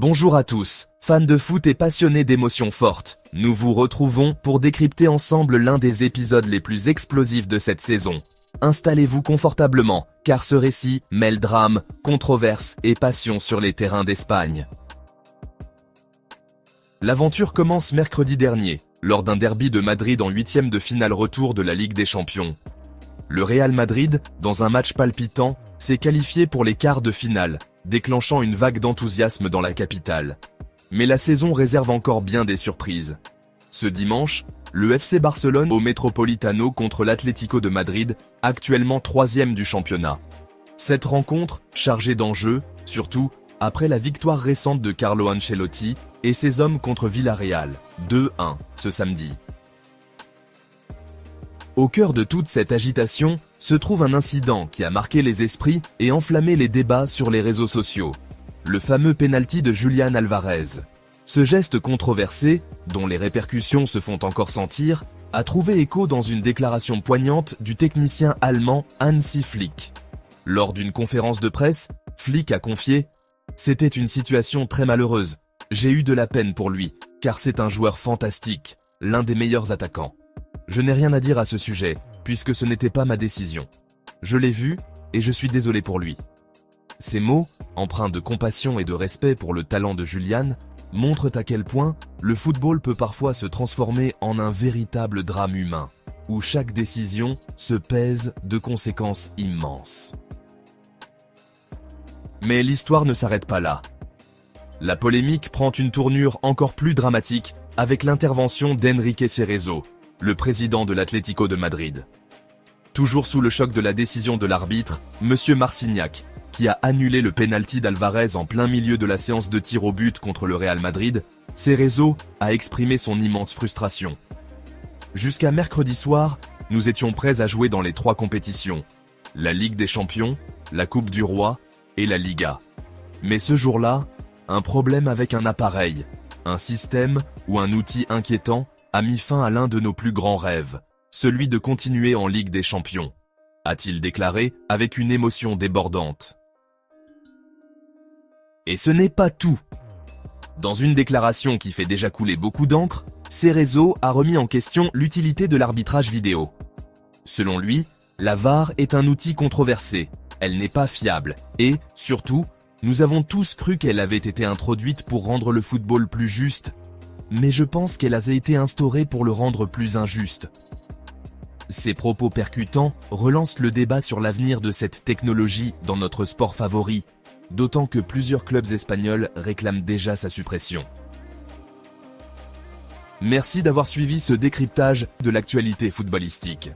Bonjour à tous, fans de foot et passionnés d'émotions fortes. Nous vous retrouvons pour décrypter ensemble l'un des épisodes les plus explosifs de cette saison. Installez-vous confortablement, car ce récit mêle drame, controverse et passion sur les terrains d'Espagne. L'aventure commence mercredi dernier, lors d'un derby de Madrid en 8e de finale retour de la Ligue des Champions. Le Real Madrid, dans un match palpitant, s'est qualifié pour les quarts de finale, déclenchant une vague d'enthousiasme dans la capitale. Mais la saison réserve encore bien des surprises. Ce dimanche, le FC Barcelone au Metropolitano contre l'Atlético de Madrid, actuellement 3e du championnat. Cette rencontre, chargée d'enjeux, surtout après la victoire récente de Carlo Ancelotti et ses hommes contre Villarreal, 2-1, ce samedi. Au cœur de toute cette agitation, se trouve un incident qui a marqué les esprits et enflammé les débats sur les réseaux sociaux. Le fameux penalty de Julián Álvarez. Ce geste controversé, dont les répercussions se font encore sentir, a trouvé écho dans une déclaration poignante du technicien allemand Hansi Flick. Lors d'une conférence de presse, Flick a confié « C'était une situation très malheureuse. J'ai eu de la peine pour lui, car c'est un joueur fantastique, l'un des meilleurs attaquants. Je n'ai rien à dire à ce sujet, puisque ce n'était pas ma décision. Je l'ai vu, et je suis désolé pour lui. » Ces mots, empreints de compassion et de respect pour le talent de Julián, montrent à quel point le football peut parfois se transformer en un véritable drame humain, où chaque décision se pèse de conséquences immenses. Mais l'histoire ne s'arrête pas là. La polémique prend une tournure encore plus dramatique avec l'intervention d'Enrique Cerezo, le président de l'Atlético de Madrid. Toujours sous le choc de la décision de l'arbitre, Monsieur Marcignac, qui a annulé le penalty d'Alvarez en plein milieu de la séance de tir au but contre le Real Madrid, Cerezo a exprimé son immense frustration. Jusqu'à mercredi soir, nous étions prêts à jouer dans les 3 compétitions, la Ligue des Champions, la Coupe du Roi et la Liga. Mais ce jour-là, un problème avec un appareil, un système ou un outil inquiétant a mis fin à l'un de nos plus grands rêves, celui de continuer en Ligue des Champions, a-t-il déclaré avec une émotion débordante. Et ce n'est pas tout. Dans une déclaration qui fait déjà couler beaucoup d'encre, Cerezo a remis en question l'utilité de l'arbitrage vidéo. Selon lui, la VAR est un outil controversé, elle n'est pas fiable, et, surtout, nous avons tous cru qu'elle avait été introduite pour rendre le football plus juste, mais je pense qu'elle a été instaurée pour le rendre plus injuste. Ces propos percutants relancent le débat sur l'avenir de cette technologie dans notre sport favori, d'autant que plusieurs clubs espagnols réclament déjà sa suppression. Merci d'avoir suivi ce décryptage de l'actualité footballistique.